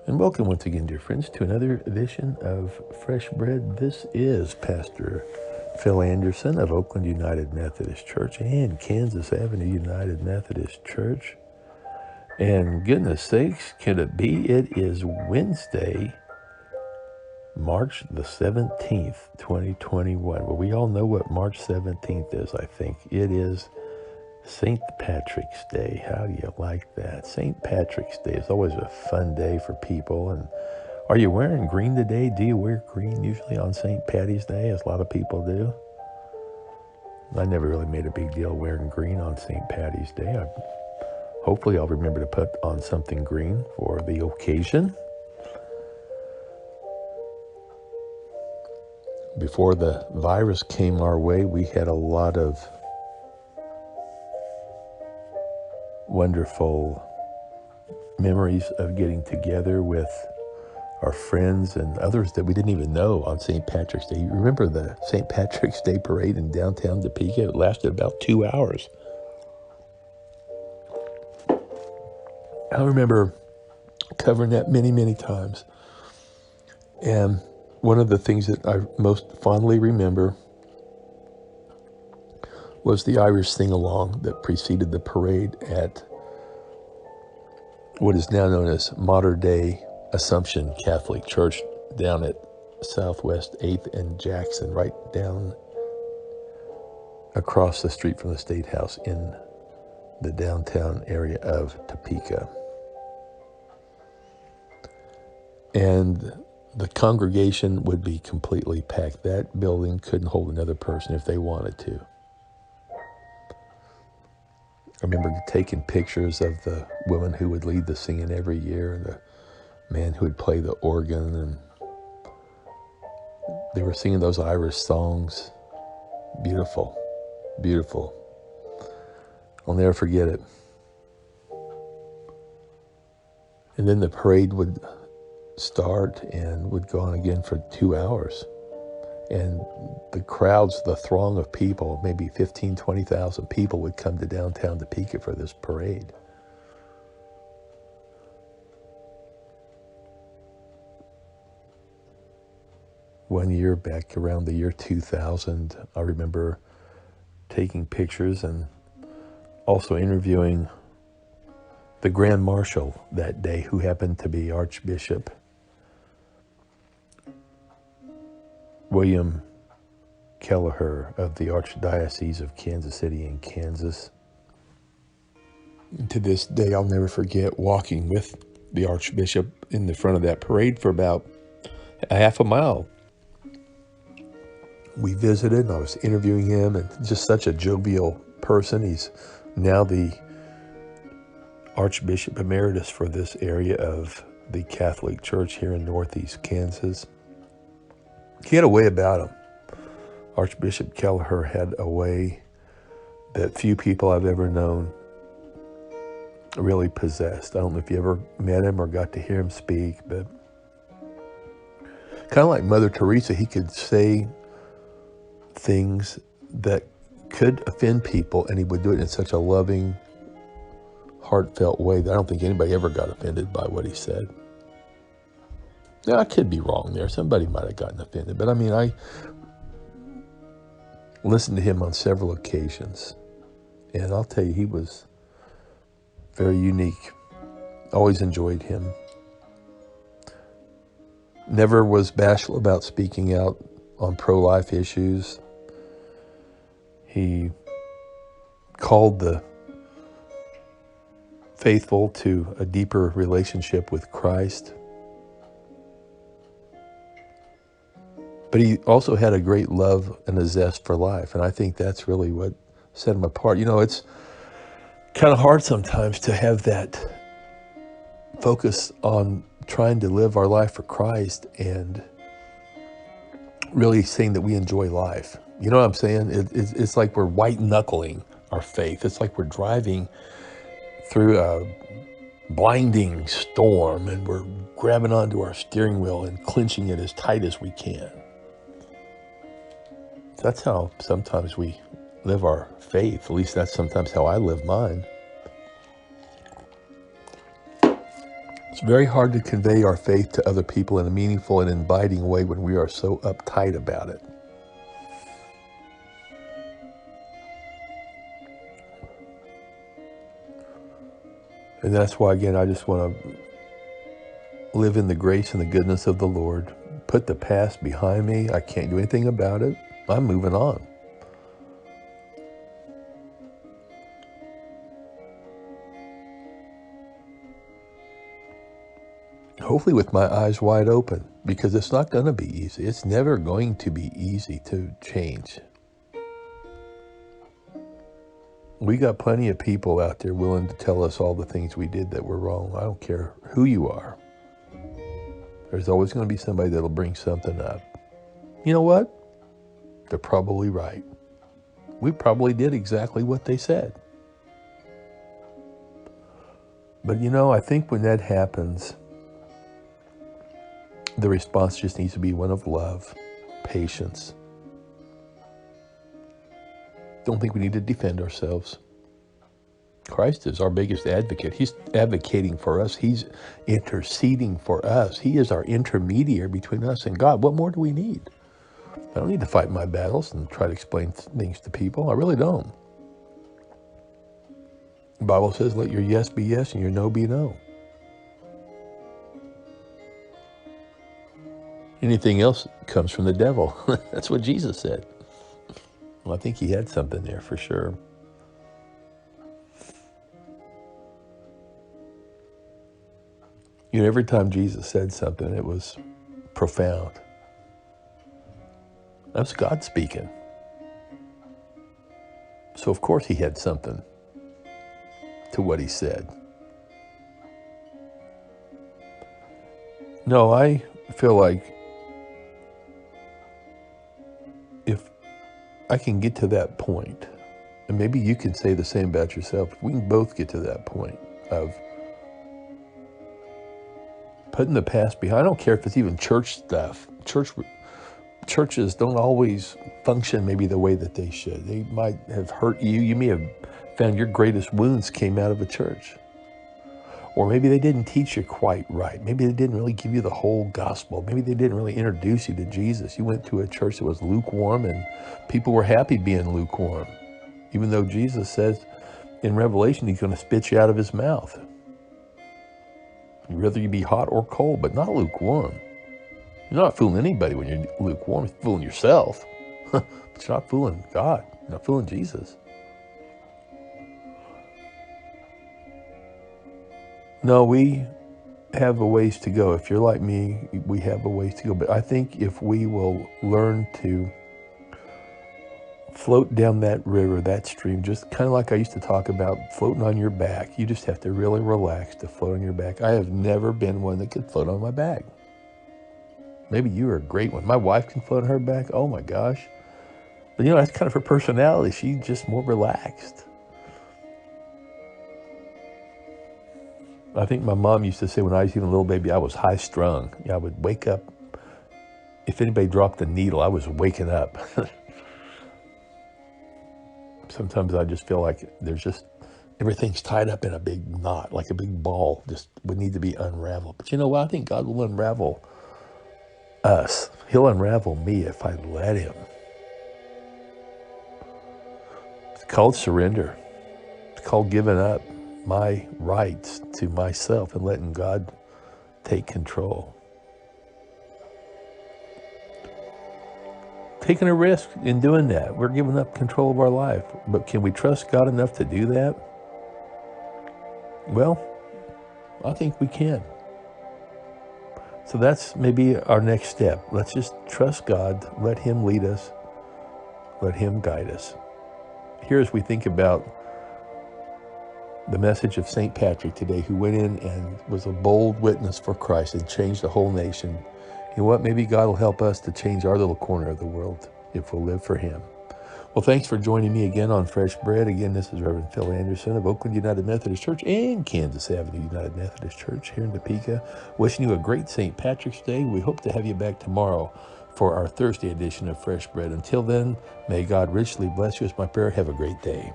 And welcome once again, dear friends, to another edition of Fresh Bread. This is Pastor Phil Anderson of Oakland United Methodist Church and Kansas Avenue United Methodist Church. And goodness sakes, can it be? It is Wednesday, March the 17th, 2021. Well, we all know what March 17th is, I think. It is St. Patrick's Day. How do you like that? St. Patrick's Day is always a fun day for people. And are you wearing green today? Do you wear green usually on St. Patty's Day, as a lot of people do? I never really made a big deal wearing green on St. Patty's Day. Hopefully I'll remember to put on something green for the occasion. Before the virus came our way, we had a lot of wonderful memories of getting together with our friends and others that we didn't even know on St. Patrick's Day. You remember the St. Patrick's Day parade in downtown Topeka? It lasted about 2 hours. I remember covering that many, many times. And one of the things that I most fondly remember was the Irish sing-along that preceded the parade at what is now known as modern-day Assumption Catholic Church down at Southwest 8th and Jackson, right down across the street from the State House in the downtown area of Topeka. And the congregation would be completely packed. That building couldn't hold another person if they wanted to. I remember taking pictures of the woman who would lead the singing every year and the man who would play the organ, and they were singing those Irish songs. Beautiful, beautiful. I'll never forget it. And then the parade would start and would go on again for 2 hours. And the crowds, the throng of people, maybe 15, 20,000 people would come to downtown Topeka for this parade. One year, back around the year 2000, I remember taking pictures and also interviewing the Grand Marshal that day, who happened to be Archbishop William Kelleher of the Archdiocese of Kansas City in Kansas. To this day, I'll never forget walking with the Archbishop in the front of that parade for about a half a mile. We visited, and I was interviewing him, and just such a jovial person. He's now the Archbishop Emeritus for this area of the Catholic Church here in Northeast Kansas. He had a way about him. Archbishop Kelleher had a way that few people I've ever known really possessed. I don't know if you ever met him or got to hear him speak, but kind of like Mother Teresa, he could say things that could offend people, and he would do it in such a loving, heartfelt way that I don't think anybody ever got offended by what he said. Now, I could be wrong there. Somebody might have gotten offended. But I mean, I listened to him on several occasions. And I'll tell you, he was very unique. Always enjoyed him. Never was bashful about speaking out on pro-life issues. He called the faithful to a deeper relationship with Christ. But he also had a great love and a zest for life. And I think that's really what set him apart. You know, it's kind of hard sometimes to have that focus on trying to live our life for Christ and really saying that we enjoy life. You know what I'm saying? It's like we're white knuckling our faith. It's like we're driving through a blinding storm and we're grabbing onto our steering wheel and clenching it as tight as we can. That's how sometimes we live our faith. At least that's sometimes how I live mine. It's very hard to convey our faith to other people in a meaningful and inviting way when we are so uptight about it. And that's why, again, I just want to live in the grace and the goodness of the Lord. Put the past behind me. I can't do anything about it. I'm moving on. Hopefully with my eyes wide open, because it's not going to be easy. It's never going to be easy to change. We got plenty of people out there willing to tell us all the things we did that were wrong. I don't care who you are. There's always going to be somebody that'll bring something up. You know what? They're probably right. We probably did exactly what they said. But you know, I think when that happens, the response just needs to be one of love, patience. Don't think we need to defend ourselves. Christ is our biggest advocate. He's advocating for us. He's interceding for us. He is our intermediary between us and God. What more do we need? I don't need to fight my battles and try to explain things to people. I really don't. The Bible says, let your yes be yes and your no be no. Anything else comes from the devil. That's what Jesus said. Well, I think he had something there for sure. You know, every time Jesus said something, it was profound. That was God speaking. So of course he had something to what he said. No, I feel like if I can get to that point, and maybe you can say the same about yourself, we can both get to that point of putting the past behind. I don't care if it's even church stuff. Churches don't always function maybe the way that they should. They might have hurt you. You may have found your greatest wounds came out of a church. Or maybe they didn't teach you quite right. Maybe they didn't really give you the whole gospel. Maybe they didn't really introduce you to Jesus. You went to a church that was lukewarm and people were happy being lukewarm. Even though Jesus says in Revelation, he's going to spit you out of his mouth. Whether you be hot or cold, but not lukewarm. You're not fooling anybody when you're lukewarm. You're fooling yourself. But you're not fooling God. You're not fooling Jesus. No, we have a ways to go. If you're like me, we have a ways to go. But I think if we will learn to float down that river, that stream, just kind of like I used to talk about floating on your back. You just have to really relax to float on your back. I have never been one that could float on my back. Maybe you're a great one. My wife can float on her back. Oh my gosh. But you know, that's kind of her personality. She's just more relaxed. I think my mom used to say when I was even a little baby, I was high strung. I would wake up. If anybody dropped a needle, I was waking up. Sometimes I just feel like there's just, everything's tied up in a big knot, like a big ball, just would need to be unraveled. But you know what? I think God will unravel us. He'll unravel me if I let him. It's called surrender. It's called giving up my rights to myself and letting God take control. Taking a risk in doing that. We're giving up control of our life. But can we trust God enough to do that? Well, I think we can. So that's maybe our next step. Let's just trust God, let him lead us, let him guide us. Here as we think about the message of St. Patrick today, who went in and was a bold witness for Christ and changed the whole nation. You know what? Maybe God will help us to change our little corner of the world if we'll live for him. Well, thanks for joining me again on Fresh Bread. Again, this is Reverend Phil Anderson of Oakland United Methodist Church and Kansas Avenue United Methodist Church here in Topeka. Wishing you a great St. Patrick's Day. We hope to have you back tomorrow for our Thursday edition of Fresh Bread. Until then, may God richly bless you. Is my prayer. Have a great day.